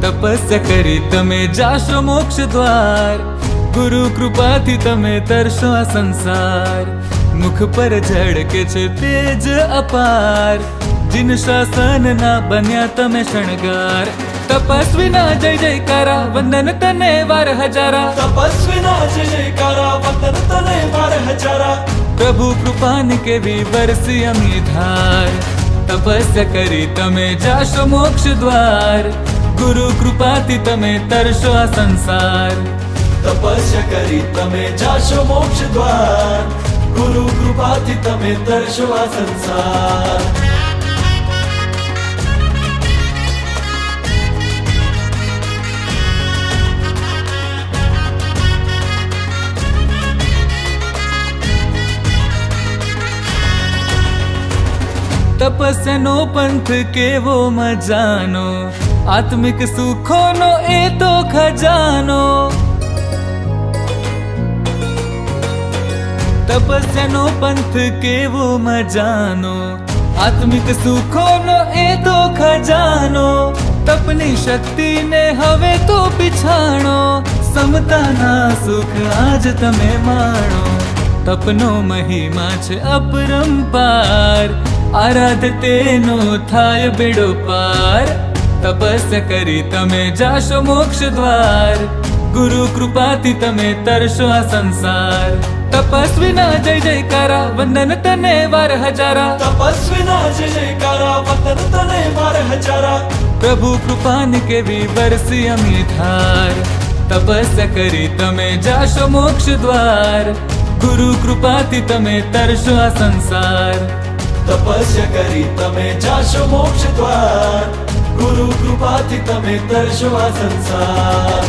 તપસ્યા કરી તમે જાશો મોક્ષ દ્વાર, ગુરુ કૃપાથી તમે તરશો આ સંસાર. મુખ પર ઝળકે છે તેજ અપાર, જીન શાસન ના બન્યા તમે શણગાર. તપસ્વીના જય જયકારા, વંદન તને વાર હજારા. તપસ્વીના જય જયકારા, વંદન તને વાર હજારા. પ્રભુ કૃપાની કેવી વરસી અમી ધાર, તપસ્યા કરી તમે જાશો મોક્ષ દ્વાર, ગુરુ કૃપાથી તમે તરશો આ સંસાર. તપસ્યા કરી તમે જાશો મોક્ષ દ્વાર, ગુરુ કૃપાથી તમે તરશો આ સંસાર. તપસ્યાનો પંથ કેવો મજાનો, આત્મિક સુખોનો એ તો ખજાનો. તપસ્યાનો પંથ કેવો મજાનો, આત્મિક સુખોનો એ તો ખજાનો. તપની શક્તિને હવે તો પીછાણો, સમતાના સુખ આજ તમે માણો. તપનો મહિમા છે અપરંપાર, આરાધ તેનો થાય બેડો પાર. તપસ્યા કરી તમે જાશો મોક્ષ દ્વાર, ગુરુ કૃપાથી તમે તરશો આ સંસાર. તપસ્વીના જય જયકારા, વંદન તને વાર હજારા. તપસ્વીના જય જયકારા, વંદન તને વાર હજારા. પ્રભુ કૃપાની કેવી વરસી અમી ધાર, તપસ્યા કરી તમે જાશો મોક્ષ દ્વાર, ગુરુ કૃપાથી તમે તરશો આ સંસાર. તપસ્યા કરી તમે જાશો મોક્ષ દ્વાર, ગુરુ કૃપાથી તમે તરશો આ સંસાર.